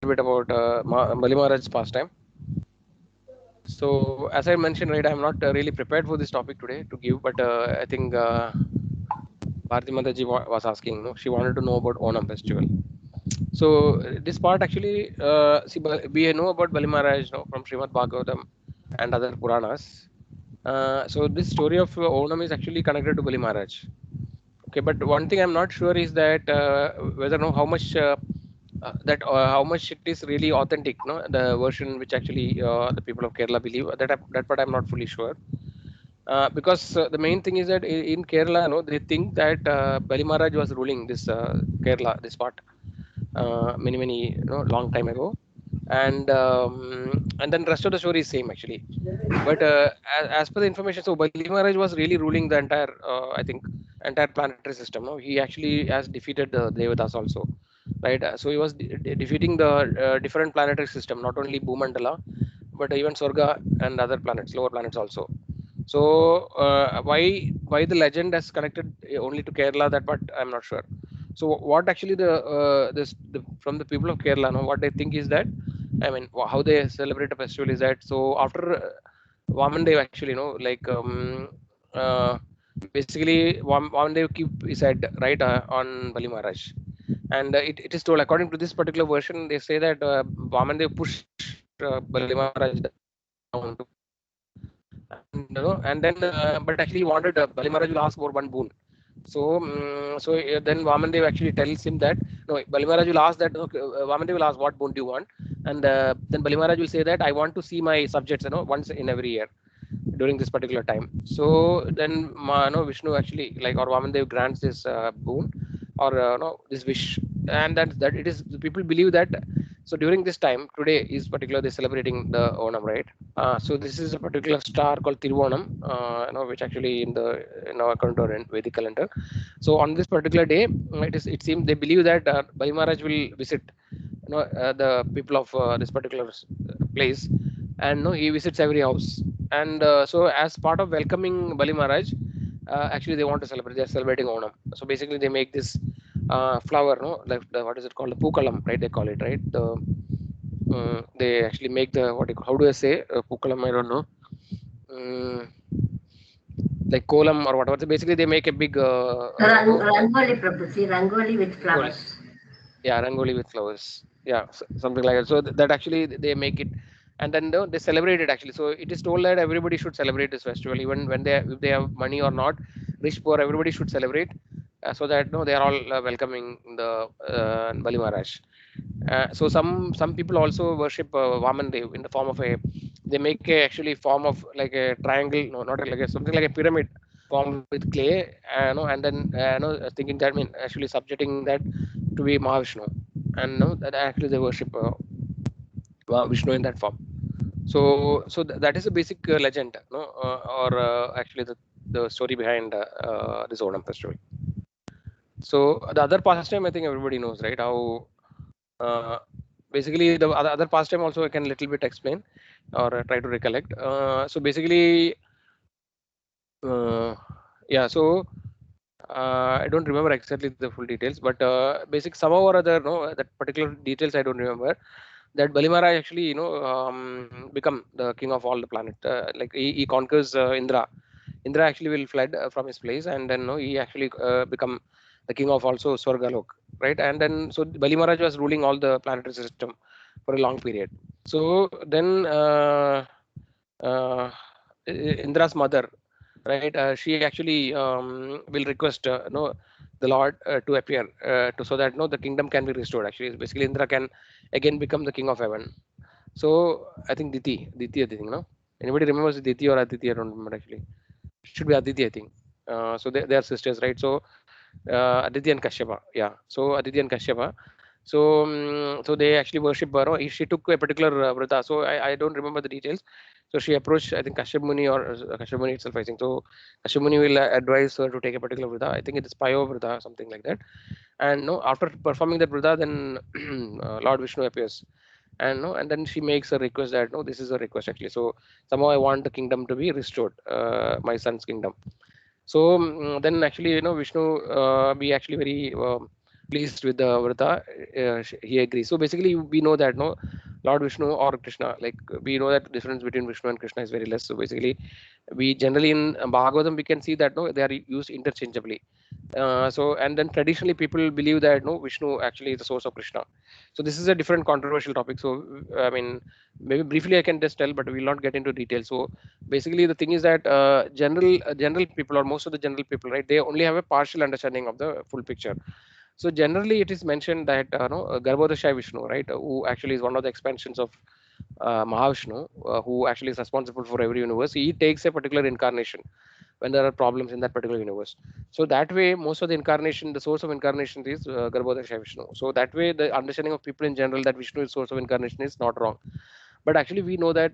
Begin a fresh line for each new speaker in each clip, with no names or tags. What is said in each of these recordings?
bit about Bali Maharaj's pastime. So, as I mentioned, right, I'm not really prepared for this topic today to give, but I think Bharati Mataji was asking, no, she wanted to know about Onam festival. So, this part actually, see, we know about Bali Maharaj, no, from Srimad Bhagavatam and other Puranas. So, this story of Onam is actually connected to Bali Maharaj. Okay, but one thing I'm not sure is that whether no how much how much it is really authentic, no, the version which actually the people of Kerala believe that part I'm not fully sure. Because the main thing is that in Kerala, no, they think that Bali Maharaj was ruling this Kerala, this part, many long time ago, and then rest of the story is same actually. But as per the information, so Bali Maharaj was really ruling the entire, I think, entire planetary system. No, he actually has defeated the Devatas also, right? So he was defeating the different planetary system, not only Bhumandala, but even Sorga and other planets, lower planets also. So why the legend has connected only to Kerala? That part I'm not sure. So what actually from the people of Kerala, no, what they think is that, I mean, how they celebrate a festival is that, so after Vamandev actually, basically Vamandev keep his head right on Bali Maharaj, and it is told according to this particular version, they say that Vamandev pushed Bali Maharaj down to and and then but actually he wanted Bali Maharaj will ask for one boon. So then Vamandev actually tells him that no, Bali Maharaj will ask that, okay, Vamandev will ask what boon do you want, and then Bali Maharaj will say that I want to see my subjects, once in every year during this particular time. So then Vishnu actually, like, or Vamandev grants this boon, or no, this wish, and that it is, people believe that. So during this time today is particularly celebrating the Onam, right? So this is a particular star called Tiruvonam, which actually in our current or in Vedic calendar. So on this particular day, it seems they believe that Bali Maharaj will visit, the people of this particular place, and no, he visits every house. And so as part of welcoming Bali Maharaj, actually they want to celebrate. They are celebrating Onam. So basically they make this flower, no, like what is it called, the Pookalam, right? They call it, right? They actually make the how do I say Pookalam? I don't know. Mm, like kolam or whatever. So basically, they make a big
Rangoli, Prabhuji, Rangoli with
rangoli.
flowers.
Yeah, rangoli with flowers. Yeah, something like that. So that actually they make it, and then they celebrate it actually. So it is told that everybody should celebrate this festival, even when if they have money or not, rich poor, everybody should celebrate, so that no, they are all welcoming the Bali Maharaj. So some people also worship Vaman Dev in the form of a, they make a actually form of like a triangle, no, not like a, something like a pyramid formed with clay, no, and then thinking that, I mean, actually subjecting that to be Mahavishnu, and no, that actually they worship Vishnu in that form. So that is a basic legend, no, or actually the story behind this Onam festival. So the other pastime, I think everybody knows, right? How uh, basically the other pastime also I can little bit explain or try to recollect. So basically, uh, yeah. So I don't remember exactly the full details, but basic somehow or other, no, that particular details I don't remember. That Bali Maharaj actually, become the king of all the planet. Like he conquers Indra. Indra actually will fled from his place, and then no, he actually become the king of also Swargalok, right? And then so Bali Maharaj was ruling all the planetary system for a long period. So then uh, Indra's mother, right? She actually will request no, the Lord to appear so that no, the kingdom can be restored. Actually, basically Indra can again become the king of heaven. So I think Diti, I think, no. Anybody remembers Diti or Aditi? I don't remember actually. Should be Aditi, I think. So they are sisters, right? So Aditi and Kashyapa, yeah. So Aditi and Kashyapa. So so they actually worship Baro. She took a particular vrata. So I don't remember the details. So she approached, I think, Kashyap Muni, or Kashyap Muni itself, I think. So Kashyap Muni will advise her to take a particular vrata. I think it is Payo vrata, something like that. And no, after performing that vrata, then Lord Vishnu appears, and no, and then she makes a request that no, this is a request actually. So somehow I want the kingdom to be restored, my son's kingdom. So then actually, Vishnu be actually very pleased with the Vrata, he agrees. So basically, we know that no, Lord Vishnu or Krishna, like we know that the difference between Vishnu and Krishna is very less. So basically, we generally in Bhagavatam we can see that no, they are used interchangeably. So and then traditionally people believe that no, Vishnu actually is the source of Krishna. So this is a different controversial topic. So I mean, maybe briefly I can just tell, but we will not get into detail. So basically, the thing is that general people or most of the general people, right, they only have a partial understanding of the full picture. So generally, it is mentioned that Garbhodashaya Vishnu, right, who actually is one of the expansions of Mahavishnu, who actually is responsible for every universe. He takes a particular incarnation when there are problems in that particular universe. So that way, most of the incarnation, the source of incarnation is Garbhodashaya Vishnu. So that way, the understanding of people in general that Vishnu is source of incarnation is not wrong. But actually, we know that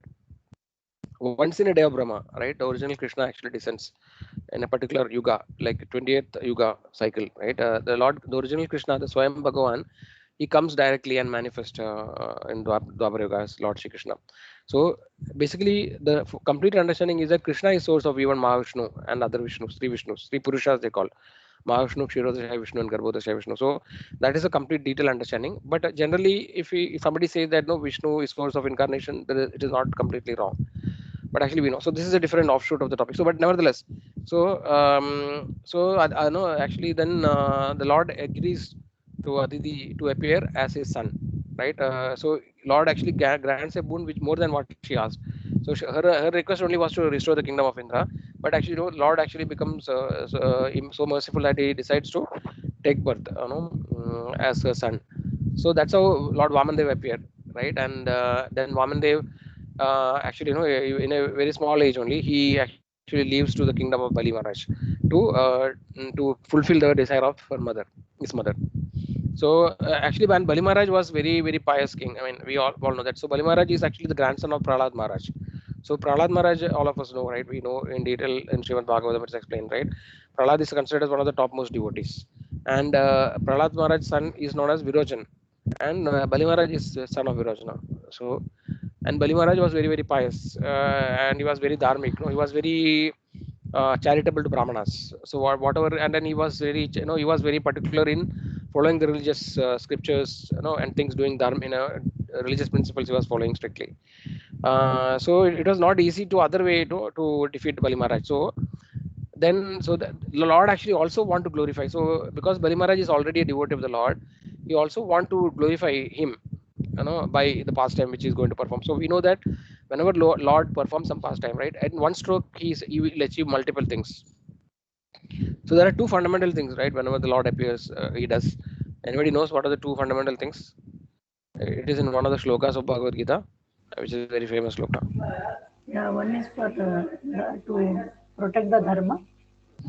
once in a day of Brahma, right, the original Krishna actually descends in a particular yuga, like 20th yuga cycle, right? The Lord, the original Krishna, the Swayam Bhagavan, he comes directly and manifests in Dwapara Yuga as Lord Shri Krishna. So basically, the complete understanding is that Krishna is source of even Mahavishnu and other Vishnus, three Purushas they call. Mahavishnu, Kshirodashaya Vishnu, and Garbhodashaya Vishnu. So that is a complete detailed understanding. But generally, if somebody says that no, Vishnu is source of incarnation, then it is not completely wrong. But actually, we know. So this is a different offshoot of the topic. So, but nevertheless, so I know actually then the Lord agrees to Aditi to appear as his son, right? So Lord actually grants a boon which more than what she asked. So her request only was to restore the kingdom of Indra, but actually, you know, Lord actually becomes so merciful that he decides to take birth, as her son. So that's how Lord Vamandev appeared, right? And then Vamandev, actually, you know, in a very small age only, he actually leaves to the kingdom of Bali Maharaj to to fulfill the desire of her mother, his mother. So actually, when Bali Maharaj was very pious king, I mean, we all know that. So Bali Maharaj is actually the grandson of Prahlad Maharaj. So Prahlad Maharaj, all of us know, right? We know in detail in Srimad Bhagavatam it's explained, right? Prahlad is considered as one of the topmost devotees, and Prahlad Maharaj's son is known as Virojan, and Bali Maharaj is the son of Virojana. So and Bali Maharaj was very pious, and he was very dharmic. You know, he was very charitable to brahmanas. So whatever, and then he was very, you know, he was very particular in following the religious scriptures, you know, and things, doing dharma, you know, religious principles he was following strictly. So it was not easy to other way to defeat Bali Maharaj. So then, so the Lord actually also want to glorify. So because Bali Maharaj is already a devotee of the Lord, he also want to glorify him, you know, by the pastime which he is going to perform. So we know that whenever Lord performs some pastime, right, at one stroke he will achieve multiple things. So there are two fundamental things, right? Whenever the Lord appears, he does. Anybody knows what are the two fundamental things? It is in one of the shlokas of Bhagavad Gita, which is a very famous shloka.
Yeah, one is for to protect the dharma,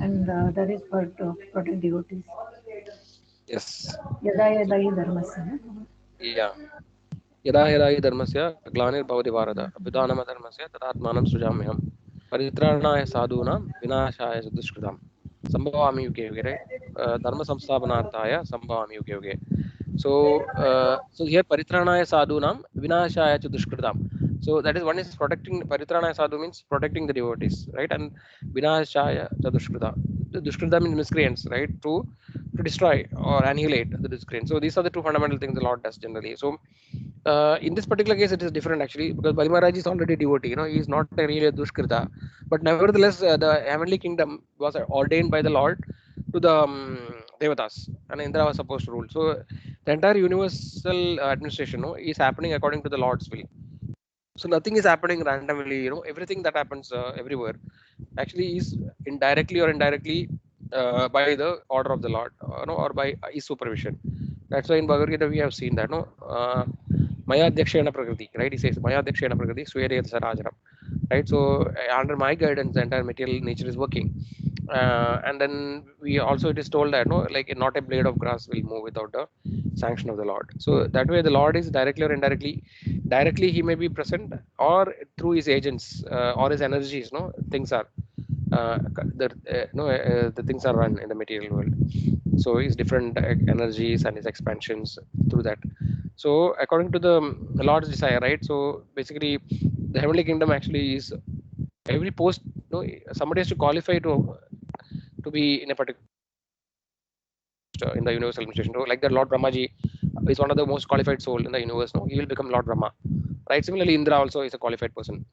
and the other is for to protect devotees.
Yes.
Yada yada hi dharmasya. No?
Yeah. यदा यदा हि धर्मस्य ग्लानिर्भवति भारत अभ्युत्थानमधर्मस्य तदात्मानं सृजाम्यहम् परित्राणाय साधूनां विनाशाय च दुष्कृताम् संभवामि युगे युगे, right? Dharma samsthapanarthaya sambhavami yuge yuge. So here paritranaya sadhunam vinashaya cha dushkritam. So that is, one is protecting. Paritranaya sadhu means protecting the devotees, right? And vinashaya cha dushkrita. The dushkrita means miscreants, right? To destroy or annihilate the miscreants. So these are the two fundamental things the Lord does generally. So in this particular case, it is different actually, because Bali Maharaj is already devotee. You know, he is not a really a dushkrita, but nevertheless, the heavenly kingdom was ordained by the Lord to the devatas, and Indra was supposed to rule. So the entire universal administration, no, is happening according to the Lord's will. So nothing is happening randomly. You know, everything that happens everywhere actually is indirectly or indirectly by the order of the Lord, or by his supervision. That's why in Bhagavad Gita we have seen that, no, Maya Adhyakshena Prakriti, right? He says Maya Adhyakshena Prakriti Swayareyat Sarajanam, right? So under my guidance, the entire material nature is working. And then we also, it is told that no, like not a blade of grass will move without the sanction of the Lord. So that way the Lord is directly or indirectly, directly he may be present, or through his agents or his energies, no, things are the no the things are run in the material world. So his different energies and his expansions through that. So according to the Lord's desire, right? So basically the heavenly kingdom actually is every post, no, somebody has to qualify to be in a particular in the universal administration. So like that, Lord Brahmaji is one of the most qualified soul in the universe. No, he will become Lord Brahma, right? Similarly, Indra also is a qualified person.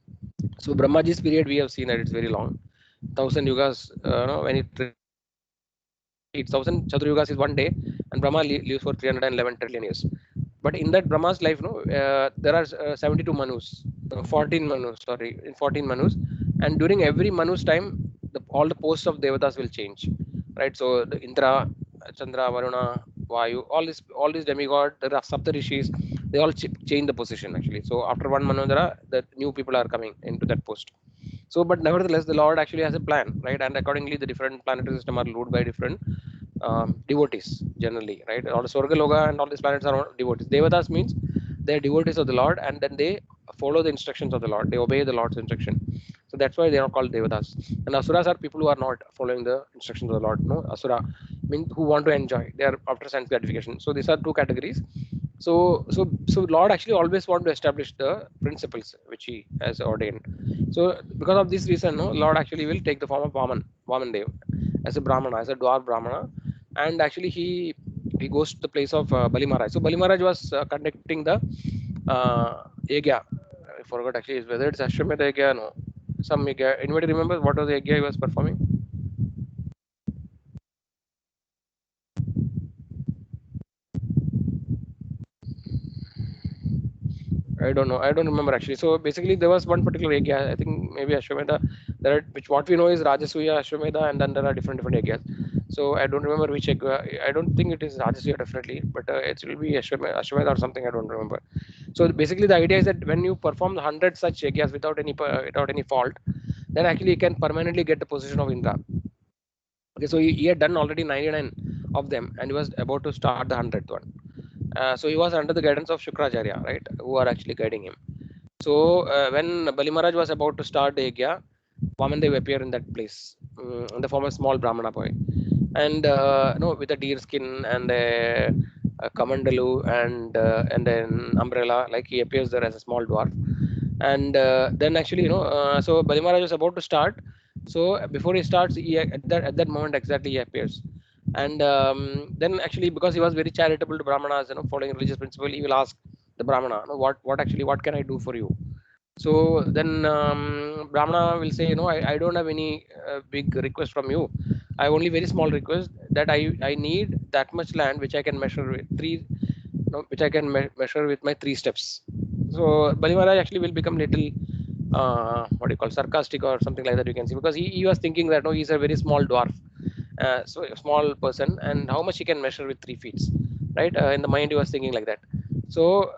So Brahmaji's period we have seen that it's very long, 1,000 yugas. No, when it completes 1,000 Chaturyugas is one day, and Brahma lives for 311 trillion years. But in that Brahma's life, no, there are 72 Manus, 14 Manus, sorry, in 14 Manus, and during every Manu's time, all the posts of Devatas will change, right? So the Indra, Chandra, Varuna, Vayu, all these demigod, the Saptarishis, they all change the position actually. So after one Manodara, the new people are coming into that post. So, but nevertheless, the Lord actually has a plan, right? And accordingly, the different planetary system are ruled by different devotees generally, right? All the Swargaloka and all these planets are all devotees. Devatas means they are devotees of the Lord, and then they follow the instructions of the Lord. They obey the Lord's instruction. So that's why they are called Devatas. And Asuras are people who are not following the instructions of the Lord. No, Asura means who want to enjoy. They are after sense gratification. So these are two categories. So Lord actually always want to establish the principles which He has ordained. So because of this reason, no, Lord actually will take the form of Vaman Dev, as a Brahmana, as a dwarf Brahmana, and actually he goes to the place of Bali Maharaj. So Bali Maharaj was conducting the yagya. I forgot actually whether it's Ashwamedha yagya, no, some yagya. Anybody remember what was the yagya he was performing? I don't know. I don't remember actually. So basically, there was one particular yagya. I think maybe Ashwamedha. There are, which what we know is Rajasuya, Ashwamedha, and then there are different yagyas. So I don't remember which yagya. I don't think it is Rajasuya definitely, but it will be Ashwamedha or something. I don't remember. So basically, the idea is that when you perform 100 such yagyas without any fault, then actually you can permanently get the position of Indra. Okay, so he had done already 99 of them, and he was about to start the 100th one. So he was under the guidance of Shukracharya, right, who are actually guiding him. So when Bali Maharaj was about to start the yagya, Vamandev appeared in that place in the form of a small Brahmana boy, and with a deer skin and a kamandalu and then umbrella, like he appears there as a small dwarf. And then actually, so Bali Maharaj was about to start. So before he starts, at that moment exactly he appears. And then actually, because he was very charitable to Brahmanas, following religious principle, he will ask the Brahmana, what can I do for you? So then Brahmana will say, I don't have any big request from you. I have only very small request that I need that much land which I can measure with three, which I can measure with my 3 steps. So Bali Maharaj actually will become little, what do you call, sarcastic or something like that. You can see, because he was thinking that no, he's a very small dwarf, so a small person, and how much he can measure with 3 feet, right? In the mind, he was thinking like that. So,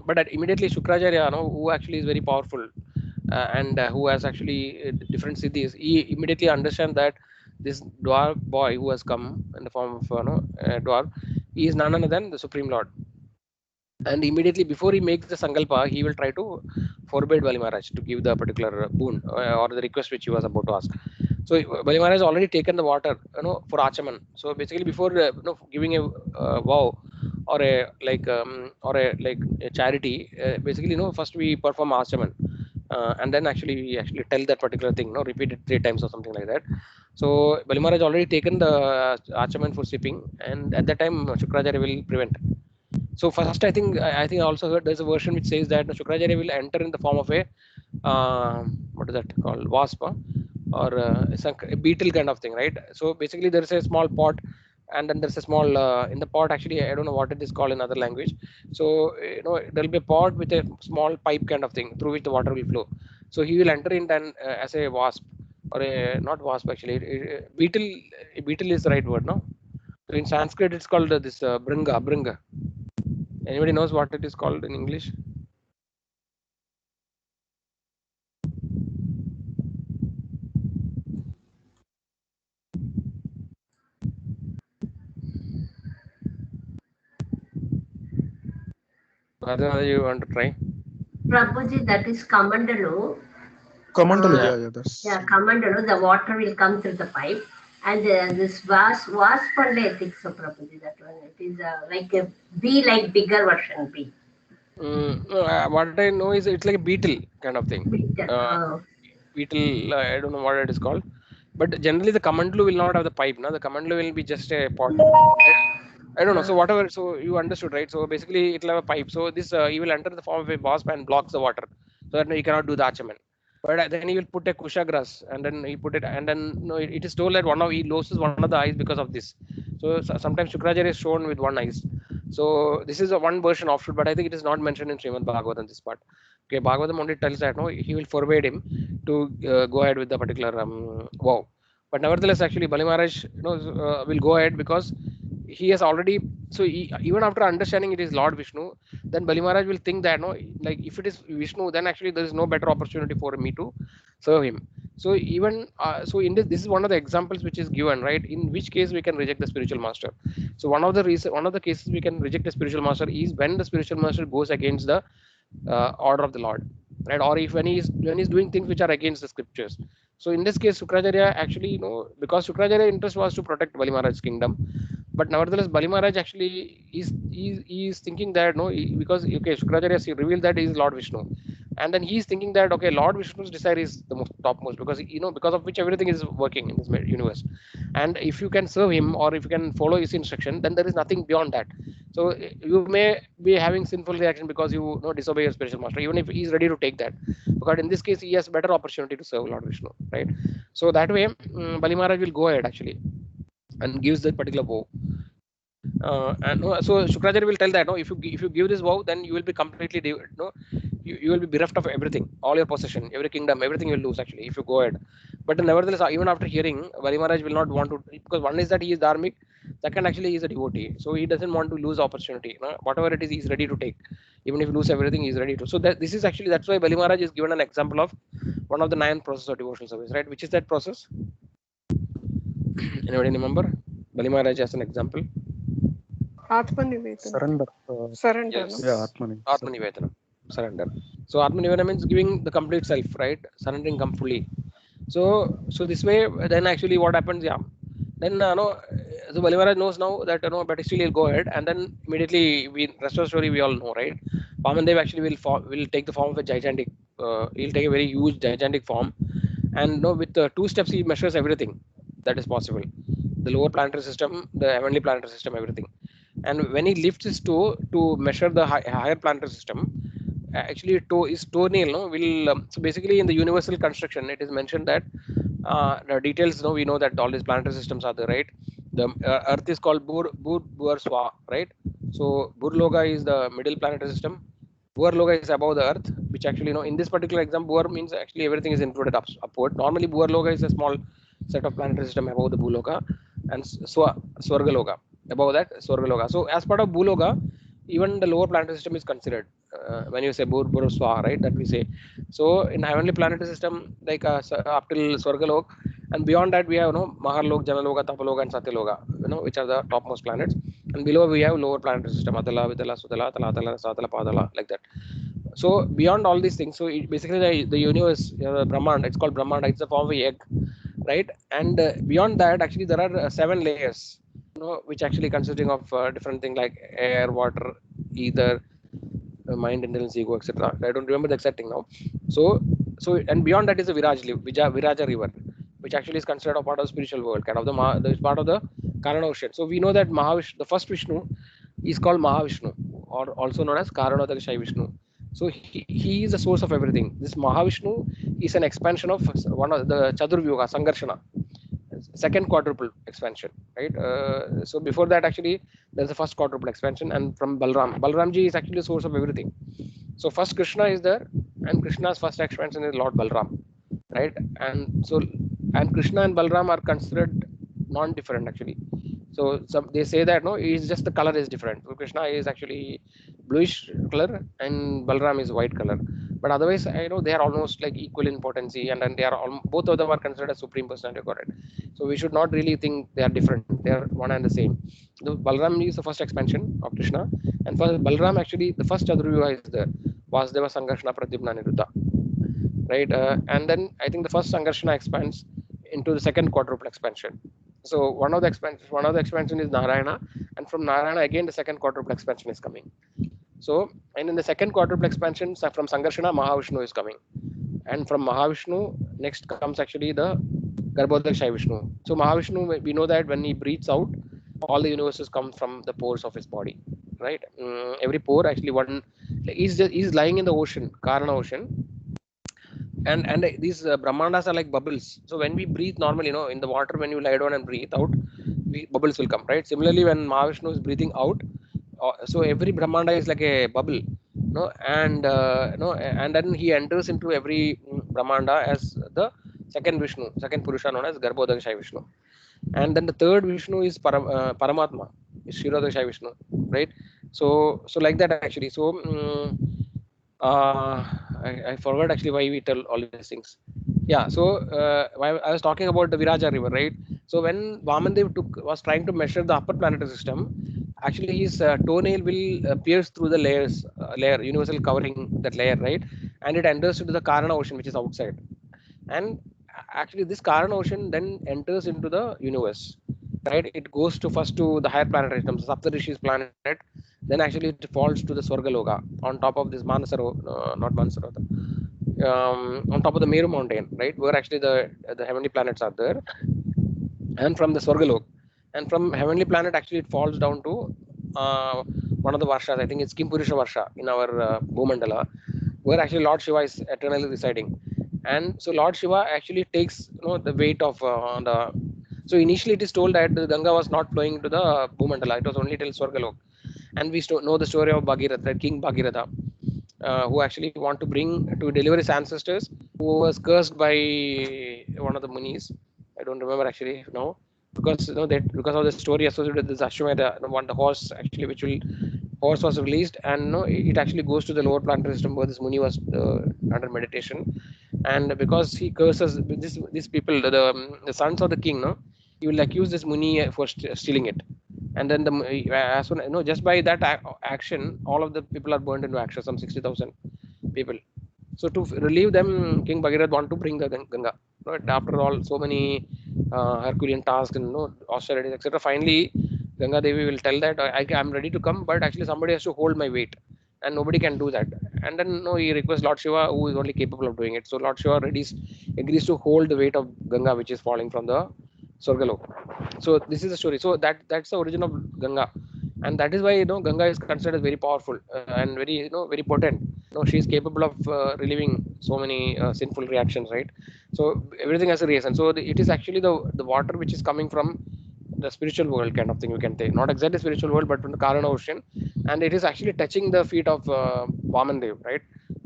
but immediately Shukracharya, who actually is very powerful, and who has actually different siddhis, he immediately understands that this dwarf boy who has come in the form of dwarf, he is none other than the Supreme Lord. And immediately before he makes the sankalpa, he will try to forbid Bali Maharaj to give the particular boon or the request which he was about to ask. So Bali Maharaj has already taken the water, for Achaman. So basically, before giving a vow or a charity, basically, first we perform Achaman, and then actually we actually tell that particular thing, repeat it 3 times or something like that. So Bali Maharaj already taken the Achaman for sipping, and at that time Shukracharya will prevent. So first, I think I also heard there's a version which says that Shukracharya will enter in the form of a what is that called, wasp, or a beetle kind of thing, right? So basically, there is a small pot, and then there's a small in the pot. Actually, I don't know what it is called in other language. So there will be a pot with a small pipe kind of thing through which the water will flow. So he will enter in then as a wasp, or a not wasp actually, beetle. Beetle is the right word, no? So in Sanskrit, it's called this bringa. Anybody knows what it is called in English? Whether you want to try?
Prabhuji, that is Kamandalu.
Kamandalu,
Uh,
Yeah.
yeah, that's
yeah, Kamandalu, the water will come through the pipe. And this wasp only, I think so, Prabhuji, that one. It is like a bee, like bigger version bee.
No, what I know is it's like a beetle kind of thing.
Beetle.
Uh, Beetle, I don't know what it is called. But generally the Kamandlu will not have the pipe. Now the Kamandlu will be just a pot. I don't know. So whatever. So you understood, right? So basically it will have a pipe. So this he will enter the form of a wasp and blocks the water, so that he cannot do the achaman. But then he will put a kushagrass and then he put it, and then no, it is told that he loses one of the eyes because of this. So, sometimes Shukracharya is shown with one eyes. So this is a one version offshoot, but I think it is not mentioned in Srimad Bhagavatam this part. Okay, Bhagavatam only tells that no, he will forbade him to go ahead with the particular vow. But nevertheless, actually, Bali Maharaj will go ahead because he has already. So even after understanding it is Lord Vishnu, then Bali Maharaj will think that no, like if it is Vishnu, then actually there is no better opportunity for me to serve him. So even so in this is one of the examples which is given, right? In which case we can reject the spiritual master. So one of the cases we can reject a spiritual master is when the spiritual master goes against the order of the Lord, right? Or if when he's doing things which are against the scriptures. So in this case, Shukracharya actually, because Shukracharya interest was to protect Bali Maharaj's kingdom, but nevertheless, Bali Maharaj actually is thinking that no, because okay, Shukracharya revealed that he is Lord Vishnu, and then he is thinking that okay, Lord Vishnu's desire is the most topmost because because of which everything is working in this universe, and if you can serve him or if you can follow his instruction, then there is nothing beyond that. So you may be having sinful reaction because you disobey your spiritual master, even if he is ready to take that, because in this case he has better opportunity to serve Lord Vishnu, right? So that way, Bali Maharaj will go ahead actually and gives that particular vow. So Shukracharya will tell that no, if you give this vow, then you will be completely you will be bereft of everything, all your possession, every kingdom, everything you will lose actually if you go ahead. But nevertheless, even after hearing, Bali Maharaj will not want to, because one is that he is dharmic, second actually he is a devotee, so he doesn't want to lose opportunity. Whatever it is, he is ready to take, even if you lose everything, he is ready to. So this is actually that's why Bali Maharaj is given an example of one of the 9 processes of devotional service, right? Which is that process? Anybody remember? Bali Maharaj as an example.
Atmanivedana.
Surrender.
Surrender.
Yes.
Yeah, Atmani.
Atmanivedana. Surrender. So Atmanivedana means giving the complete self, right? Surrendering fully. So this way, then actually what happens? Yeah. Then no. So Bali Maharaj knows now that but still he'll go ahead, and then immediately rest of the story we all know, right? Vamandev actually will take the form of a gigantic. He'll take a very huge gigantic form, and with 2 steps he measures everything that is possible. The lower planetary system, the heavenly planetary system, everything. And when he lifts his toe to measure the higher planetary system, actually his toenail will so basically in the universal construction it is mentioned that the details we know that all these planetary systems are there, right? The earth is called Bur Swa, right? So Burloga is the middle planetary system. Burloga is above the earth, which actually in this particular example Bur means actually everything is included upward. Normally Burloga is a small set of planetary system above the Buloga, and Swargaloga above that Swargaloga. So as part of Buloga, even the lower planetary system is considered when you say Swa, right? That we say. So in heavenly planetary system, like up till Swargalok, and beyond that we have Maharlok, Janaloka, Tapaloka, and Satyaloka, which are the topmost planets. And below we have lower planetary system, Adala, Vidala, Sudala, Talatala, Satala, Padala, like that. So beyond all these things, so basically the universe, Brahmand, it's called Brahmand, it's a form of egg, right? And beyond that, actually there are 7 layers, which actually consisting of different things like air, water, ether, mind, intelligence, ego, etc. I don't remember the exact thing now. So and beyond that is the Viraja river, which actually is considered a part of the spiritual world, kind of the part of the Karana ocean. So we know that Mahavishnu, the first Vishnu, is called Mahavishnu, or also known as Karanodakashayi Vishnu. So he is the source of everything. This Mahavishnu is an expansion of one of the Chaturvyuga, Sangarshana, second quadruple expansion, right? So before that, actually, there's the first quadruple expansion, and from Balramji is actually the source of everything. So first Krishna is there, and Krishna's first expansion is Lord Balram, right? And Krishna and Balram are considered non-different actually. So they say that it's just the color is different. So Krishna is actually bluish color and Balram is white color. But otherwise, they are almost like equal in potency, and then both of them are considered as supreme personality of Godhead. So we should not really think they are different. They are one and the same. The Balram is the first expansion of Krishna, and for Balram actually the first Chaturvyuha is there. Vasudeva, Sangarshana, Pradyumna, Niruddha, right? And then I think the first Sangarshana expands into the second quadruple expansion. So one of the expansion is Narayana, and from Narayana again the second quadruple expansion is coming. So, and in the second quadruple expansion from Sangarshana, Mahavishnu is coming, and from Mahavishnu next comes actually the Garbhodakshay Vishnu. So Mahavishnu, we know that when he breathes out, all the universes come from the pores of his body, right? Every pore actually one, he's lying in the ocean, Karana ocean, and these brahmandas are like bubbles. So when we breathe normally, in the water, when you lie down and breathe out, bubbles will come, right? Similarly, when Mahavishnu is breathing out, so every brahmanda is like a bubble, and and then he enters into every brahmanda as the second Vishnu, second Purusha, known as Garbhodakshay Vishnu. And then the third Vishnu is Paramatma, is Shirodakshay Vishnu, right? So like that actually. So uh, I forgot actually why we tell all these things. Yeah, so I was talking about the Viraja river, right? So when Vamandev was trying to measure the upper planetary system, actually his toenail will pierce through the layer, universal covering that layer, right? And it enters into the Karana ocean, which is outside. And actually this Karana ocean then enters into the universe, right? It goes to first to the higher planetary systems, Saptarishis planet, then actually it falls to the Swargaloka on top of this Manasaro, not Manasaro, on top of the Meru mountain, right, where actually the heavenly planets are there, and from the Swargalok, and from heavenly planet actually it falls down to one of the Varshas. I think it's Kimpurusha Varsha in our Bhumandala, where actually Lord Shiva is eternally residing. And so Lord Shiva actually takes the weight of the. So initially it is told that the Ganga was not flowing to the Bhumandala; it was only till Swargalok. And we know the story of Bhagirath, King Bhagirath, who actually want to bring to deliver his ancestors, who was cursed by one of the munis. I don't remember actually now, because that because of the story associated with this Ashwamedha, one the horse actually horse was released, and it actually goes to the lower planetary system where this muni was under meditation, and because he curses these people, the sons of the king, he will accuse this muni for stealing it, and then as soon just by that action, all of the people are burned into ashes, some 60,000 people. So to relieve them, King Bhagirath want to bring the Ganga. Right? After all, so many Herculean tasks and austerities, etc. Finally, Ganga Devi will tell that I am ready to come, but actually somebody has to hold my weight, and nobody can do that. And then he requests Lord Shiva, who is only capable of doing it. So Lord Shiva agrees to hold the weight of Ganga, which is falling from the Swargalok. So this is the story. So that's the origin of Ganga, and that is why Ganga is considered as very powerful and very very potent. She is capable of relieving so many sinful reactions, right? So everything has a reason. So it is actually the water which is coming from the spiritual world, kind of thing, we can say, not exactly spiritual world, but from the Karana ocean, and it is actually touching the feet of Vamandev, right?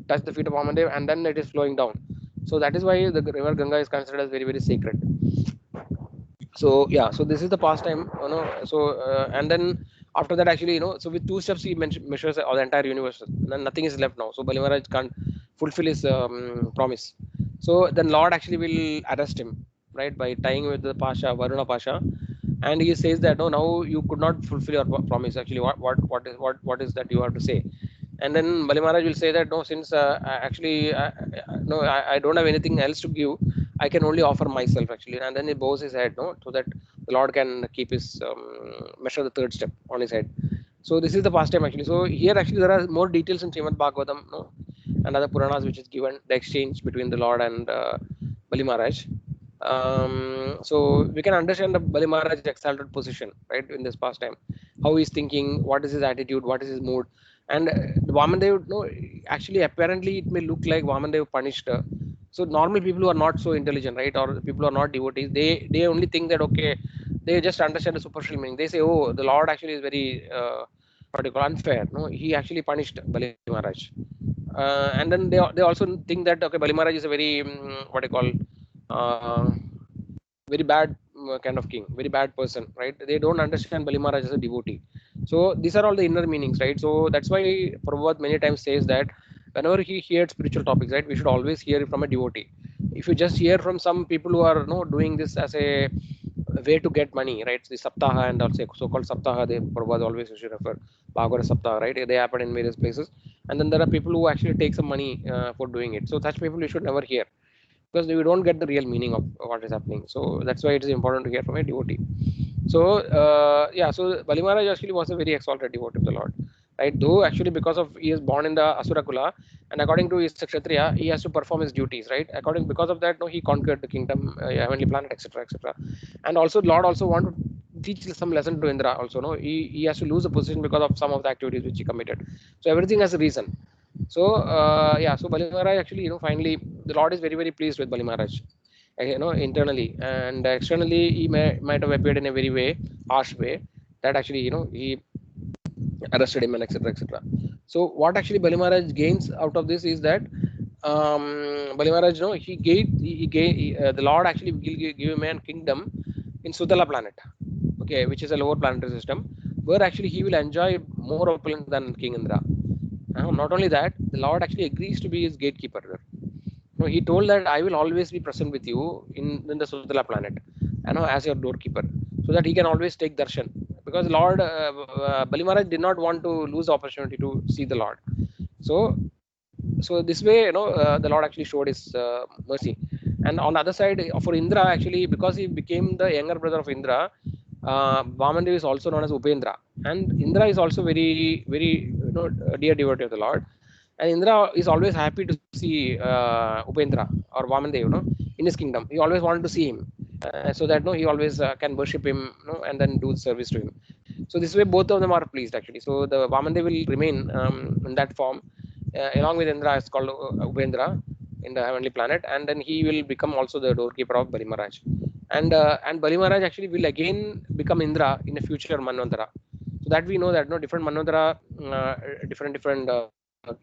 Touch the feet of Vamandev, and then it is flowing down. So that is why the river Ganga is considered as very very sacred. So yeah, so this is the pastime, so and then after that actually, so with two steps he measures the entire universe, and then nothing is left now. So Bali Maharaj can't fulfill his promise. So then Lord actually will arrest him, right, by tying with the Pasha, Varuna Pasha, and he says that no, now you could not fulfill your promise. Actually, what is that you have to say? And then Bali Maharaj will say that no, since no, I don't have anything else to give, I can only offer myself actually. And then he bows his head, no, so that the Lord can keep his measure the third step on his head. So this is the pastime actually. So here actually there are more details in Srimad Bhagavatam, no, and other Puranas, which is given the exchange between the Lord and Bali Maharaj. So we can understand the Bali Maharaj's exalted position, right, in this pastime, how he's thinking, what is his attitude, what is his mood, and Vamandev, no, actually apparently it may look like Vamandev punished. So normal people who are not so intelligent, right, or people who are not devotees, they only think that okay, they just understand the superficial meaning. They say, oh, the Lord actually is very what do you call, unfair. No, he actually punished Bali Maharaj, and then they also think that okay, Bali Maharaj is a very what do you call. Uh, Very bad kind of king, very bad person, right? They don't understand Bali Maharaj as a devotee. So these are all the inner meanings, right? So that's why Prabhupada many times says that whenever he hears spiritual topics, right, we should always hear it from a devotee. If you just hear from some people who are doing this as a way to get money, right? The Saptaha and also so-called Saptaha, they Prabhupada always used to refer Bhagavata Saptaha, right? They happen in various places, and then there are people who actually take some money for doing it. So such people you should never hear, because we don't get the real meaning of what is happening. So that's why it is important to hear from a devotee. So yeah, so Bali Maharaj actually was a very exalted devotee of the Lord. right? Though actually because of he is born in the Asura Kula, and according to his Kshatriya, he has to perform his duties, right? According because of that, no, he conquered the kingdom, heavenly planet, etc., etc. And also Lord also want to teach some lesson to Indra. Also, no, he has to lose the position because of some of the activities which he committed. So everything has a reason. So yeah, so Bali Maharaj actually, finally the Lord is very pleased with Bali Maharaj, internally and externally. He might have appeared in a very harsh way, that actually, he arrested him and etc., etc. So what actually Bali Maharaj gains out of this is that, Bali Maharaj, the Lord actually will give him a kingdom in Sutala planet, okay, which is a lower planetary system, where actually he will enjoy more opulence than King Indra. Not only that, the Lord actually agrees to be his gatekeeper. No, he told that I will always be present with you in the Sutala planet, as your doorkeeper, so that he can always take darshan. Because Lord, Bali Maharaj did not want to lose the opportunity to see the Lord. So, so this way, the Lord actually showed his mercy. And on the other side, for Indra, actually, because he became the younger brother of Indra, Vamandev is also known as Upendra, and Indra is also very dear devotee of the Lord. And Indra is always happy to see Upendra or Vamandev, in his kingdom. He always wanted to see him, so that he always can worship him, and then do service to him. So this way, both of them are pleased actually. So the Vamandev will remain in that form, along with Indra, is called Upendra in the heavenly planet, and then he will become also the doorkeeper of Bali Maharaj. And Bali Maharaj actually will again become Indra in a future Manvantara. So that we know that different Manvantara, different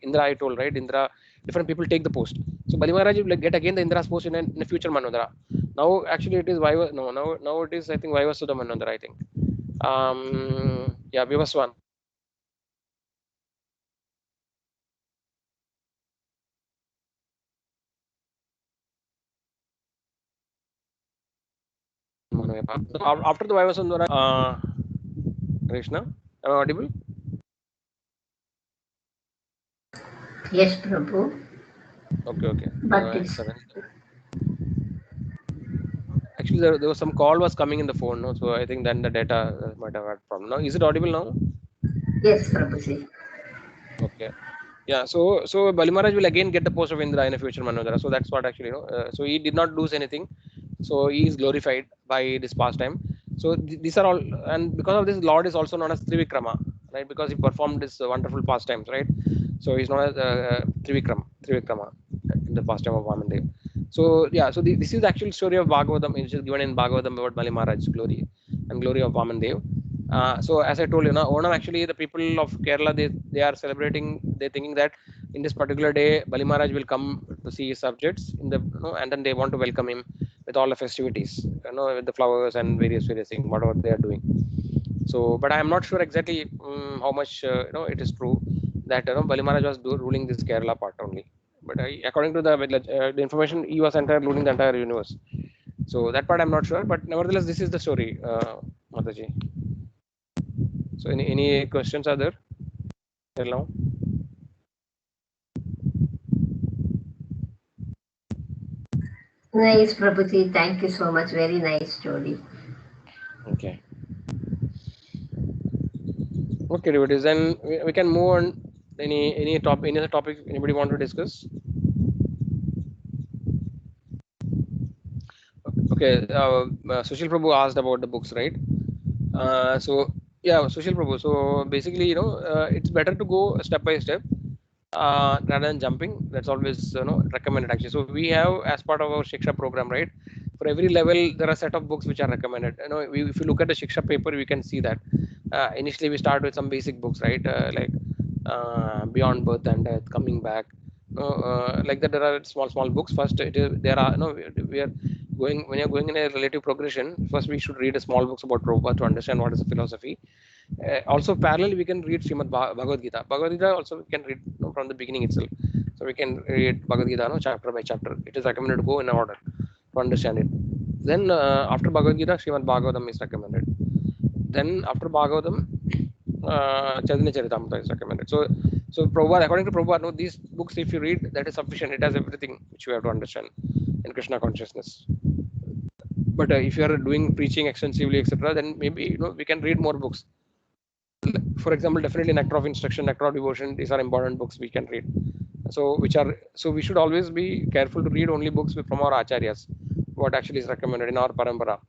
Indra, I told, right? Indra, different people take the post. So Bali Maharaj will get again the Indra's post in a future Manvantara. Now actually it is Vaiva, no, now it is, I think, Vaivasudha Manvantara, I think. Yeah, Vivaswan. After the Vaivasundara, Krishna, am I audible?
Yes, Prabhu.
Okay.
But it's
Actually, there was some call was coming in the phone, no? So I think then the data might have had problem. Now, is it audible now?
yes, Prabhuji.
Okay. Yeah. So Bali Maharaj will again get the post of Indra in a future Manodara. So that's what actually, so he did not lose anything. So he is glorified by this pastime. So these are all, and because of this, Lord is also known as Trivikrama, right? Because he performed this wonderful pastimes, right? So he's known as Trivikrama in the pastime of Vamandev. So yeah, so this is the actual story of Bhagavatam, which is given in Bhagavatam about Bali Maharaj's glory and glory of Vamandev. So as I told you, Onam, actually the people of Kerala, they are celebrating. They're thinking that in this particular day, Bali Maharaj will come to see his subjects and then they want to welcome him with all the festivities, with the flowers and various things, whatever they are doing. So, but I am not sure exactly how much it is true that Bali Maharaj was ruling this Kerala part only. But according to the information, he was ruling the entire universe. So that part I'm not sure, but nevertheless, this is the story, Mataji. So any questions are there till now?
Nice, Prabhuji. Thank you so much. Very nice story.
Okay. Okay, devotees. Then we can move on. Any other topic anybody want to discuss? Okay. Sushil Prabhu asked about the books, right? So yeah, Sushil Prabhu. So basically, it's better to go step by step rather than jumping. That's always recommended actually. So we have, as part of our Shiksha program, right? For every level, there are a set of books which are recommended. If you look at the Shiksha paper, we can see that initially we start with some basic books, right? Like Beyond Birth and Death, Coming Back. Like that, there are small books. First, there are we are going when you're going in a relative progression. First, we should read a small books about Prabhupada to understand what is the philosophy. Also, parallel, we can read Srimad Bhagavad Gita. Bhagavad Gita also we can read from the beginning itself. So we can read Bhagavad Gita chapter by chapter. It is recommended to go in order to understand it. Then after Bhagavad Gita, Srimad Bhagavatam is recommended. Then after Bhagavatam, Chaitanya Charitamrita is recommended. So Prabhupada, according to Prabhupada, no, these books, if you read, that is sufficient. It has everything which you have to understand in Krishna consciousness. But if you are doing preaching extensively, etc., then maybe we can read more books. For example, definitely Nectar of Instruction, Nectar of Devotion, these are important books we can read. So we should always be careful to read only books from our acharyas, what actually is recommended in our parampara,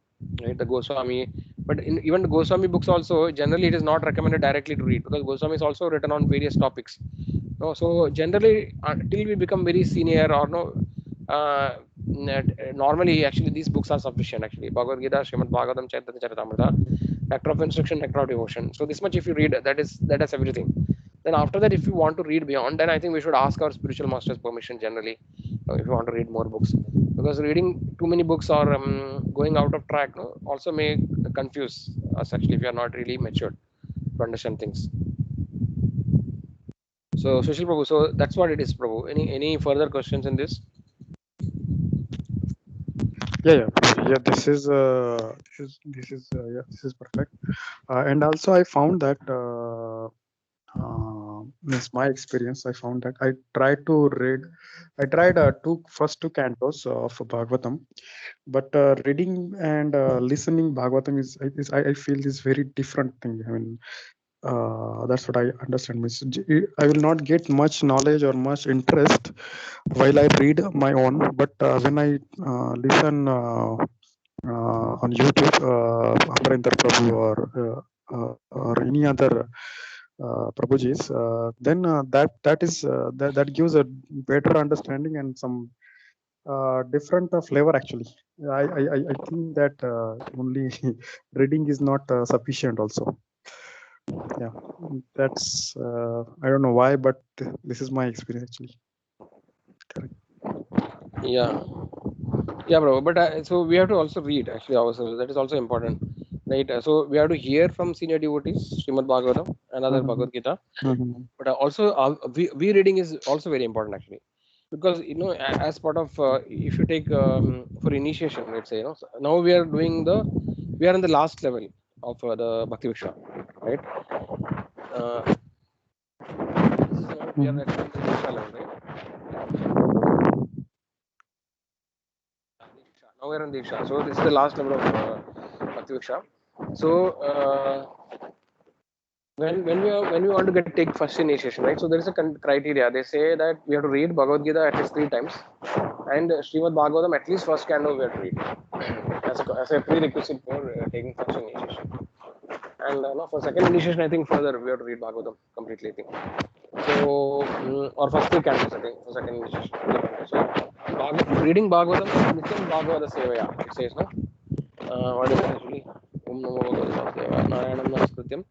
right? The Goswami, but in even the Goswami books also, generally it is not recommended directly to read, because Goswami is also written on various topics. No, so generally until we become very senior or no, uh, normally actually these books are sufficient actually. Bhagavad Gita, Srimad Bhagavatam, Chaitanya Charitamrita, Nectar of Instruction, Nectar of Devotion. So this much if you read, that is everything. Then after that, if you want to read beyond, then I think we should ask our spiritual master's permission generally, if you want to read more books, because reading too many books or going out of track, no, also may confuse us actually if you are not really matured to understand things. So Sushil Prabhu, so that's what it is, Prabhu. Any further questions in this?
Yeah. Yeah, this is perfect. And also I found that means my experience, I found that I tried first two cantos of Bhagavatam, but reading and listening Bhagavatam I feel is very different thing. I mean, that's what I understand. Means I will not get much knowledge or much interest while I read my own, but when I listen on YouTube, Amarinder Prabhu or any other Prabhujis, then that gives a better understanding and some different flavor actually. I think that only reading is not sufficient also. Yeah, that's I don't know why, but this is my experience actually. Correct.
Yeah, yeah, bro. But so we have to also read actually ourselves. That is also important, right? So we have to hear from senior devotees, Srimad Bhagavatam and other
Mhm,
Bhagavad Gita.
mhm,
But also we reading is also very important actually, because as part of if you take for initiation, let's say, so now we are in the last level of the Bhakti Vriksha, right? This is now we are
mhm,
at the Diksha level, right? Diksha. Now we are in Diksha. So this is the last level of Bhakti Vriksha. So when we want to take first initiation, right? So there is a criteria. They say that we have to read Bhagavad Gita at least 3 times, and Srimad Bhagavatam at least first canto we have to read as a prerequisite for taking first initiation. And no, for second initiation, I think further we have to read Bhagavatam completely. I think so, or first 3 cantos, I think, for second initiation. So reading Bhagavatam, Nityam Bhagavata Sevaya, it says, no? What is it actually? Om Namo Bhagavate Vasudevaya Narayanam Namaskrityam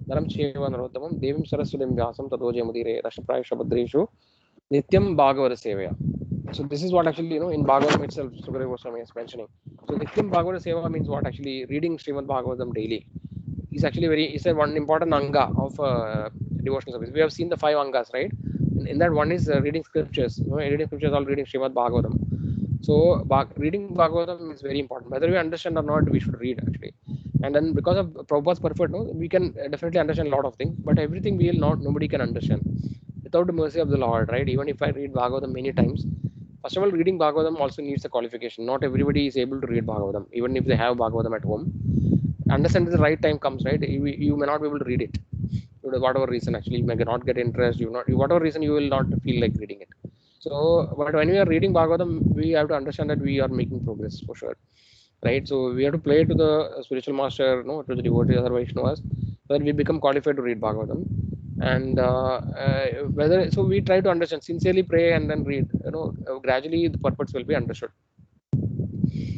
Naram Cheva Narottamam Devim Saraswatim Vyasam Tato Jayamudire Rashprayasha Bhadreshu Nityam Bhagavata Sevaya. So this is what actually, in Bhagavatam itself, Sukadeva Goswami is mentioning. So Nityam Bhagavata Seva means what? Actually reading Srimad Bhagavatam daily is actually is a one important anga of devotional service. We have seen the 5 angas, right? In that one is reading scriptures. Reading scriptures, all reading Srimad Bhagavatam. So reading Bhagavatam is very important. Whether we understand or not, we should read actually. And then because of Prabhupada's perfect, no, we can definitely understand a lot of things. But everything we will not, nobody can understand without the mercy of the Lord, right? Even if I read Bhagavatam many times, first of all, reading Bhagavatam also needs a qualification. Not everybody is able to read Bhagavatam, even if they have Bhagavatam at home. Understand the right time comes, right? You may not be able to read it, whatever reason. Actually, you may not get interest. Whatever reason, you will not feel like reading it. So, but when we are reading Bhagavatam, we have to understand that we are making progress for sure, right? So we have to play to the spiritual master, no, to the devotees or Vaishnavas, so that we become qualified to read Bhagavatam. And whether so we try to understand, sincerely pray and then read. Gradually the purpose will be understood.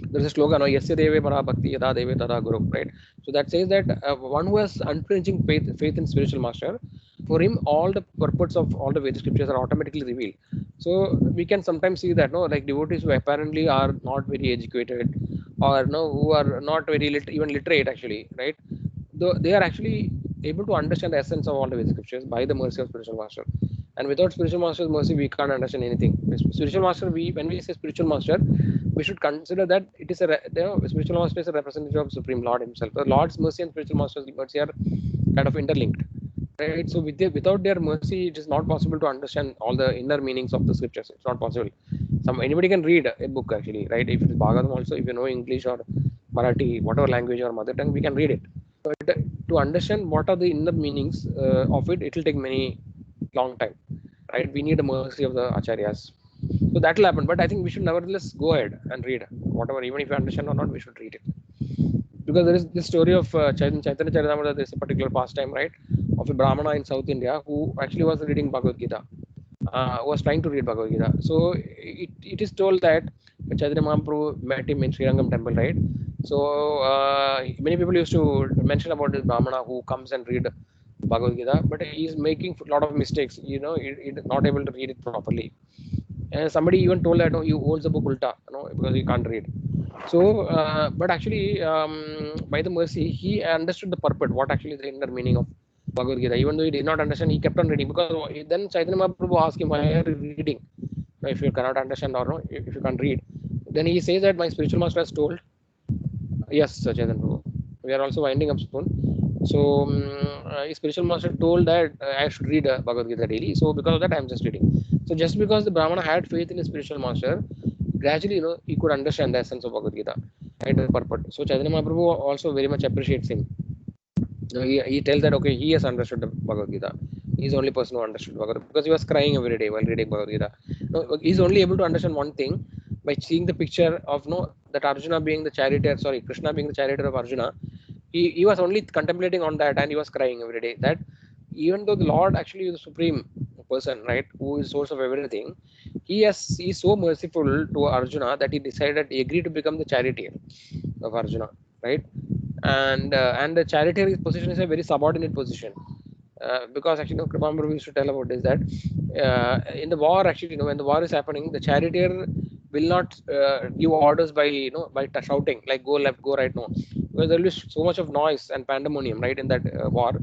There's a slogan, Yasya Deve Para Bhakti Yada Deve Tada Guru, right? So that says that one who has unflinching faith in spiritual master, for him all the purports of all the Vedic scriptures are automatically revealed. So we can sometimes see that, no, like devotees who apparently are not very educated, or no, who are not very even literate actually, right? Though they are actually able to understand the essence of all the Vedic scriptures by the mercy of spiritual master. And without spiritual master's mercy, we can't understand anything. Spiritual master, when we say spiritual master, we should consider that it is spiritual master is a representative of Supreme Lord Himself. The Lord's mercy and spiritual master's mercy are kind of interlinked, right? So without their mercy, it is not possible to understand all the inner meanings of the scriptures. It's not possible. Anybody can read a book actually, right? If it is Bhagavatam also, if you know English or Marathi, whatever language or mother tongue, we can read it. But to understand what are the inner meanings of it, it will take many long time, right? We need the mercy of the acharyas. So that will happen. But I think we should nevertheless go ahead and read whatever, even if you understand or not, we should read it. Because there is this story of Chaitanya Charitamrita. There is a particular pastime, right, of a Brahmana in South India who actually was reading Bhagavad Gita, was trying to read Bhagavad Gita. So it is told that Chaitanya Mahaprabhu met him in Srirangam temple, right? So many people used to mention about this Brahmana who comes and read Bhagavad Gita, but he is making a lot of mistakes. He is not able to read it properly. And somebody even told that, no, you holds the book ulta, because he can't read. So, but actually, by the mercy, he understood the purport, what actually is the inner meaning of Bhagavad Gita. Even though he did not understand, he kept on reading, because then Chaitanya Mahaprabhu asked him, why are you reading? If you cannot understand or no, if you can't read, then he says that my spiritual master has told. Yes, Chaitanya Prabhu. We are also winding up soon. So, his spiritual master told that I should read Bhagavad Gita daily. So, because of that, I am just reading. So, just because the Brahmana had faith in his spiritual master, gradually, he could understand the essence of Bhagavad Gita, right, the purport. So, Chaitanya Mahaprabhu also very much appreciates him. He tells that, okay, he has understood the Bhagavad Gita. He's the only person who understood Bhagavad Gita, because he was crying every day while reading Bhagavad Gita. He's only able to understand one thing by seeing the picture of that Arjuna being the charioteer, sorry, Krishna being the charioteer of Arjuna. He was only contemplating on that, and he was crying every day. That even though the Lord actually is the supreme person, right, who is source of everything, he's so merciful to Arjuna that he decided, he agreed to become the charioteer of Arjuna, right? And the charioteer position is a very subordinate position. Because actually, Kripambaru used to tell about this, that in the war, actually, when the war is happening, the charioteer will not give orders by shouting like go left, go right, no, because there will be so much of noise and pandemonium, right, in that war,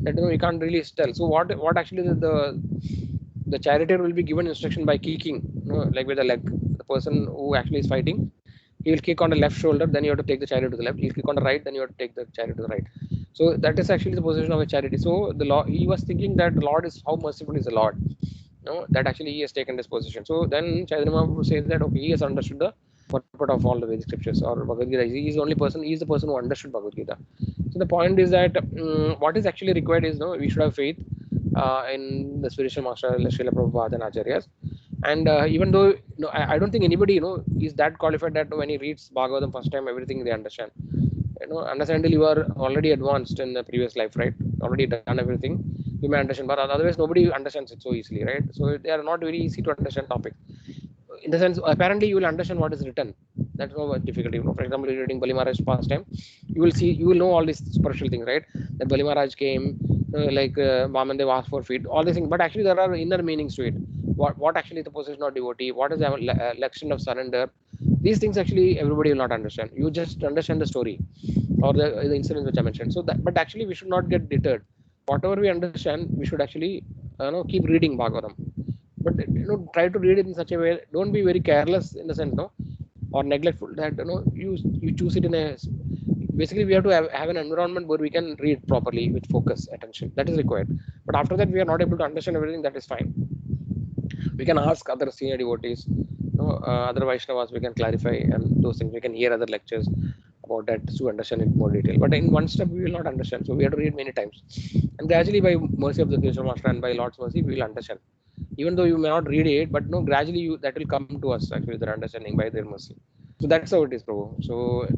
that you can't really tell. So what actually the charioteer will be given instruction by kicking, like with the leg. The person who actually is fighting, he will kick on the left shoulder, then you have to take the chariot to the left. He'll kick on the right, then you have to take the chariot to the right. So that is actually the position of a charity. So the law, he was thinking that the Lord is, how merciful is the Lord, that actually he has taken this position. So then Chaitanya Mahaprabhu says that, okay, he has understood the purport of all the Vedic scriptures or Bhagavad Gita. He is the only person, he is the person who understood Bhagavad Gita. So the point is that what is actually required is, we should have faith in the spiritual master, Srila Prabhupada and Acharyas. And even though, I don't think anybody, is that qualified that when he reads Bhagavatam first time, everything they understand. Understand until you are already advanced in the previous life, right? Already done everything, you may understand. But otherwise, nobody understands it so easily, right? So they are not very easy to understand topics. In the sense, apparently, you will understand what is written. That's no difficulty. For example, you're reading Bali Maharaj Pastime, you will know all these superficial things, right? That Bali Maharaj came, like Vamandev asked for feet, all these things. But actually, there are inner meanings to it. What actually the position of devotee? What is the election of surrender? These things actually everybody will not understand. You just understand the story or the incidents which I mentioned. So that, but actually, we should not get deterred. Whatever we understand, we should actually keep reading Bhagavatam. But try to read it in such a way. Don't be very careless in the sense, or neglectful, that you choose it in a. Basically, we have to have an environment where we can read properly with focus, attention. That is required. But after that, we are not able to understand everything. That is fine. We can ask other senior devotees, other Vaishnavas. We can clarify and those things. We can hear other lectures about that to understand it in more detail. But in one step, we will not understand. So we have to read many times. And gradually, by mercy of the Krishna Master and by Lord's mercy, we will understand. Even though you may not read it, but gradually that will come to us actually, their understanding by their mercy. So that's how it is, Prabhu. So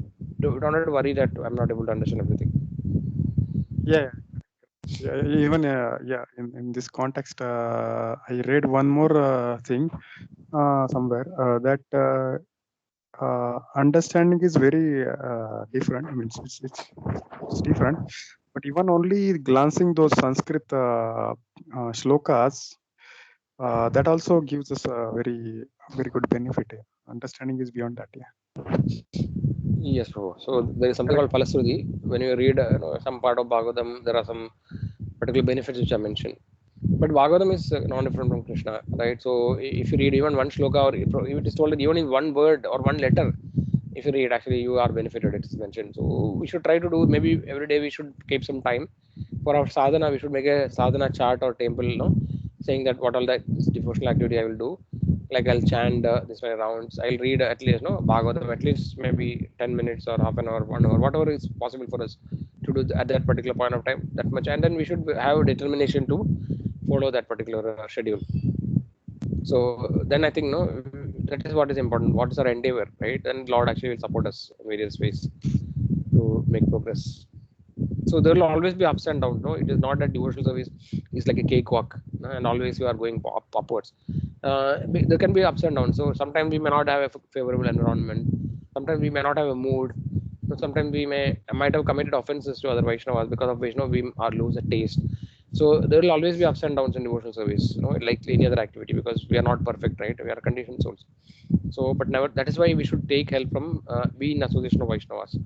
don't have to worry that I'm not able to understand everything.
Yeah, even in this context, I read one more thing somewhere that understanding is very different. I mean, it's different. But even only glancing those Sanskrit shlokas, that also gives us a very good benefit. Understanding is beyond that. Yeah.
Yes, Prabhu. So there is something called Palasruti. When you read some part of Bhagavatam, there are some particular benefits which are mentioned. But Bhagavatam is non-different from Krishna, right? So if you read even one shloka, or if it is told that even in one word or one letter, if you read, actually you are benefited. It is mentioned. So we should try to do, maybe every day we should keep some time for our sadhana. We should make a sadhana chart or temple, saying that what all that devotional activity I will do. Like I'll chant this many rounds. I'll read at least Bhagavatam at least maybe 10 minutes or half an hour, 1 hour, whatever is possible for us to do at that particular point of time, that much, and then we should have determination to follow that particular schedule. So then I think no, that is what is important. What is our endeavor, right? And Lord actually will support us in various ways to make progress. So there will always be ups and downs. No, it is not that devotional service is like a cakewalk, no, and always you are going upwards. There can be ups and downs. So sometimes we may not have a favorable environment. Sometimes we may not have a mood. So sometimes we might have committed offenses to other Vaishnavas because of Vaishnava we are lose a taste. So there will always be ups and downs in devotional service, like any other activity, because we are not perfect, right? We are conditioned souls. So, but never. That is why we should take help from be in association of Vaishnavas,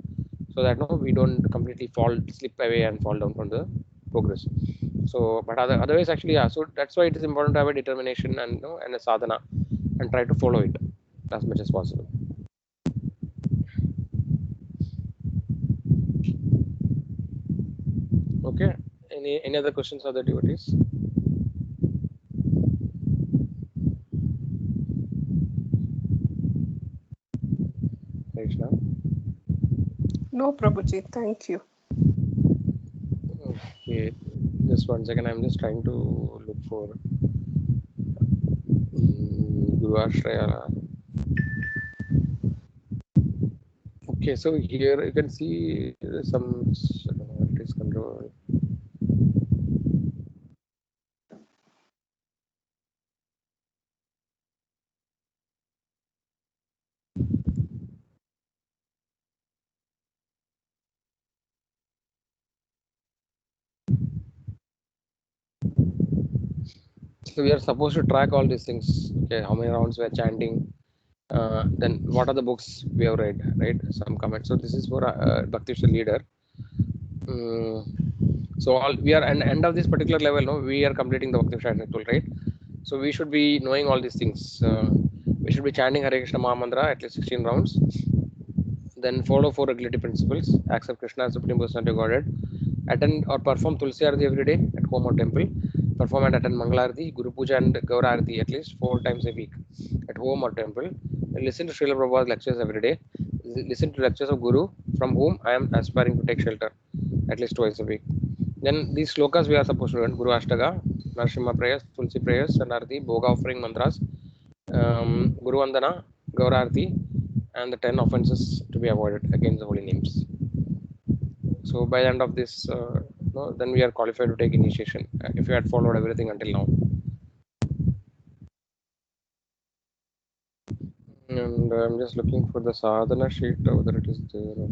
so that no, we don't completely slip away and fall down from the progress. So, but otherwise, actually, yeah. So that's why it is important to have a determination and and a sadhana, and try to follow it as much as possible. Okay. Any other questions of the devotees? Krishna.
No, Prabhuji, thank you.
Okay. Just 1 second. I'm just trying to look for Guru Ashraya. Okay, so here you can see some, I don't know what it is, control. So we are supposed to track all these things. Okay, how many rounds we are chanting. Then what are the books we have read, right? Some comments. So this is for Bhakti Vriksha leader. So all we are at the end of this particular level, no, we are completing the Bhakti Vriksha tool, right? So we should be knowing all these things. We should be chanting Hare Krishna Maha Mantra at least 16 rounds. Then follow 4 regulatory principles. Accept Krishna as Supreme Personality of Godhead. Attend or perform Tulsi Arati every day at home or temple. Perform and attend Mangalarati, Guru Puja and Gaura Arati at least 4 times a week at home or temple. Listen to Srila Prabhupada's lectures every day. Listen to lectures of Guru from whom I am aspiring to take shelter at least twice a week. Then these slokas we are supposed to learn: Guru Ashtaga, Narsimha prayers, Tulsi prayers, and Arati, Bhoga offering mantras, Guru Vandana, Gaura Arati, and the 10 offenses to be avoided against the holy names. So by the end of this, then we are qualified to take initiation if you had followed everything until now. And I'm just looking for the sadhana sheet, whether it is there or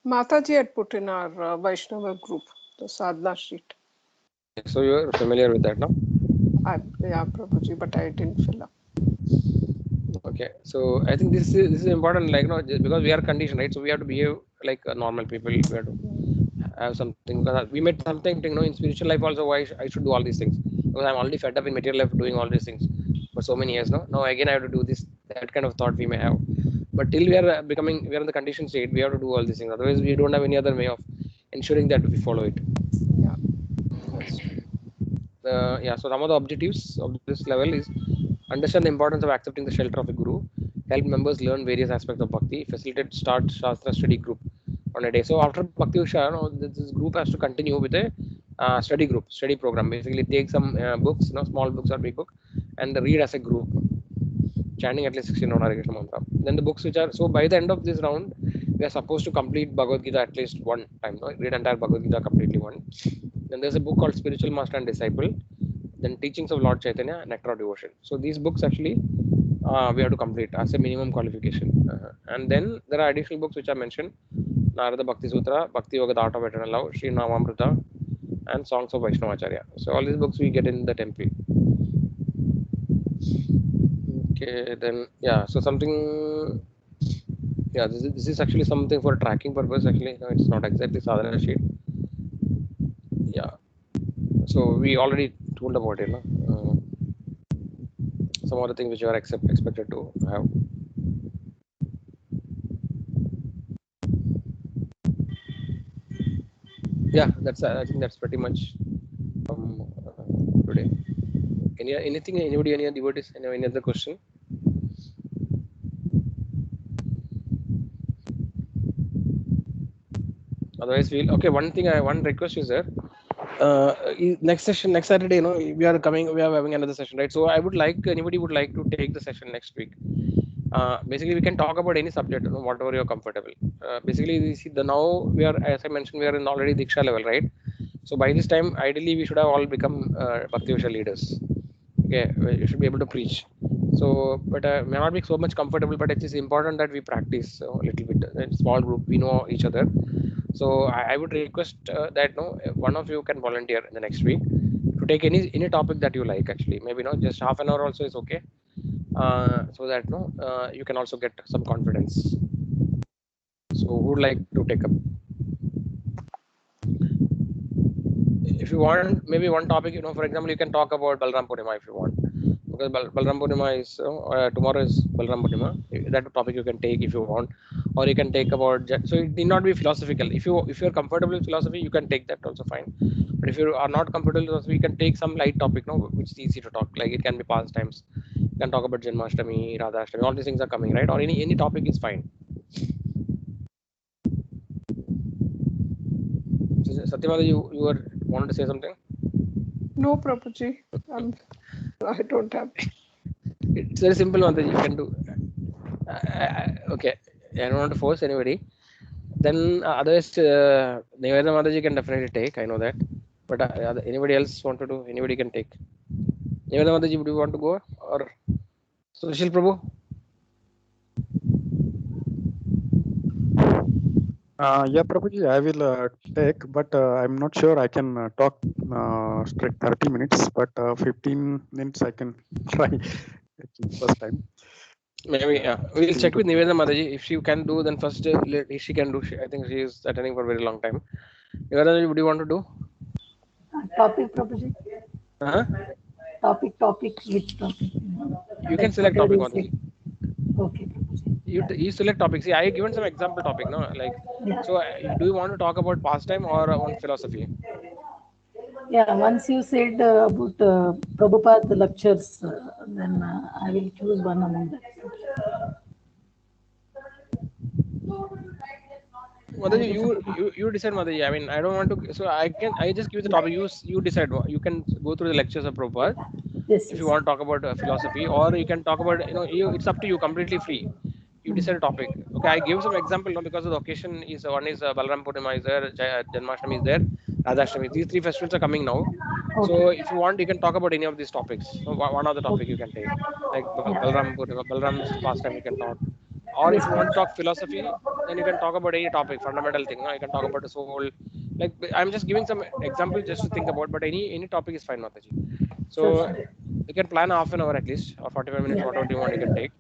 not.
Mataji had put in our Vaishnava group the sadhana sheet.
So you're familiar with that now?
Yeah, Prabhuji, but I didn't fill up.
Okay, so I think this is important, like because we are conditioned, right? So we have to behave like normal people. We have to have something. We made something, in spiritual life also. Why I should do all these things? Because I'm already fed up in material life doing all these things for so many years. No, now again I have to do this. That kind of thought we may have, but till we are we are in the conditioned state. We have to do all these things. Otherwise, we don't have any other way of ensuring that we follow it.
Yeah. That's
Yeah, so some of the objectives of this level is understand the importance of accepting the shelter of a guru, help members learn various aspects of bhakti, facilitate start shastra study group on a day. So after Bhakti Vriksha, this group has to continue with a study program. Basically, take some books, small books or big book, and read as a group, chanting at least 16 round Hare Krishna mantra. Then the books which are, so by the end of this round, we are supposed to complete Bhagavad Gita at least one time. Read entire Bhagavad Gita completely one. Then there's a book called Spiritual Master and Disciple. Then Teachings of Lord Chaitanya, Nectar of Devotion. So these books actually we have to complete as a minimum qualification. And then there are additional books which are mentioned: Narada Bhakti Sutra, Bhakti Yoga, the Art of Eternal Love, Sri Namamrita, and Songs of Vaishnavacharya. So all these books we get in the temple. Okay, then yeah, so something, yeah, this is actually something for tracking purpose. Actually, no, it's not exactly sadhana sheet. Yeah, so we already told about it, no? Some other things which you are expected to have. Yeah, that's I think that's pretty much from today. Anything, anybody, any devotees, any other question? Otherwise, we'll okay. One thing, one request is there. Next session, next Saturday, we are coming. We are having another session, right? So I would like anybody would like to take the session next week. Basically, we can talk about any subject, whatever you're comfortable. Basically, we see the now we are, as I mentioned, we are in already Diksha level, right? So by this time, ideally, we should have all become Bhakti Vriksha leaders. Okay, you should be able to preach. So, but may not be so much comfortable, but it is important that we practice a little bit. In small group, we know each other. So I would request that one of you can volunteer in the next week to take any topic that you like. Actually, maybe just half an hour also is okay. So that you can also get some confidence. So who would like to take up? If you want, maybe one topic. For example, you can talk about Balram Purnima if you want, because Balram Purnima is tomorrow is Balram Purnima. That topic you can take if you want, or you can take about. So it need not be philosophical. If you're comfortable with philosophy, you can take that also fine. But if you are not comfortable with philosophy, you can take some light topic, which is easy to talk. Like it can be pastimes. You can talk about Janmashtami, Radhashtami. All these things are coming, right? Or any topic is fine. Satyamada, you were wanted to say something?
No, Prabhuji. I don't have.
It's very simple one that you can do. Okay, I don't want to force anybody. Then otherwise, Niveda Mataji can definitely take. I know that. But anybody else want to do? Anybody can take. Niveda Mataji, would you want to go or Sushil Prabhu?
Yeah, Prabhuji, I will take, but I'm not sure I can talk straight 30 minutes, but 15 minutes I can try first time.
Maybe we'll check with Niveda Mataji. If she can do, then first she can do. I think she is attending for a very long time. Niveda Mataji, would you want to do?
Topic, Prabhuji.
Uh-huh.
Topic, which topic?
You can select topic, Mataji.
Okay, Prabhuji.
You select topic. See, I given some example topic, no? Like,
Yeah.
so do you want to talk about pastime or on philosophy?
Yeah, once you said about Prabhupada lectures, then I will choose one among that.
Mataji, you decide, Mataji. I mean, I don't want to. So I just give the topic. You decide. You can go through the lectures of Prabhupada
Yes,
if you want to talk about philosophy, or you can talk about it's up to you, completely free. You decide a topic. Okay, I give some example because of the occasion is one is Balram Purnima is there, Janmashtami is there, Radhashtami. These three festivals are coming now. So if you want, you can talk about any of these topics. So one other topic you can take, like Balram Purnima, Balram's pastime you can talk. Or if you want to talk philosophy, then you can talk about any topic, fundamental thing. You can talk about the soul. Like I'm just giving some example just to think about, but any topic is fine, Mataji. So you can plan half an hour at least, or 45 minutes, whatever you want, you can take.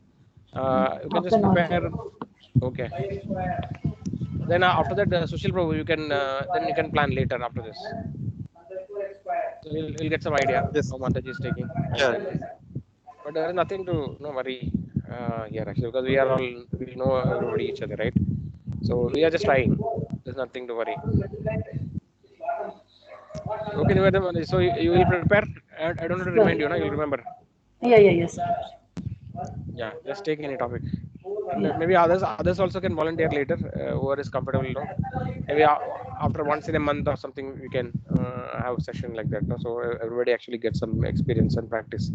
You can just prepare. Okay. Then after that, Sushil Prabhu, you can then you can plan later after this. So you'll get some idea
Yes.
how Mataji is taking and
Yeah.
then. But there is nothing to worry here actually, because we know everybody each other, right? So we are just trying. There's nothing to worry. Okay, Niveda, so you will prepare. I don't have to remind you, no? You'll remember.
Yeah, yes.
Yeah, just take any topic.
Yeah.
Maybe others also can volunteer later. Whoever is comfortable, maybe after once in a month or something, we can have a session like that. No? So everybody actually gets some experience and practice.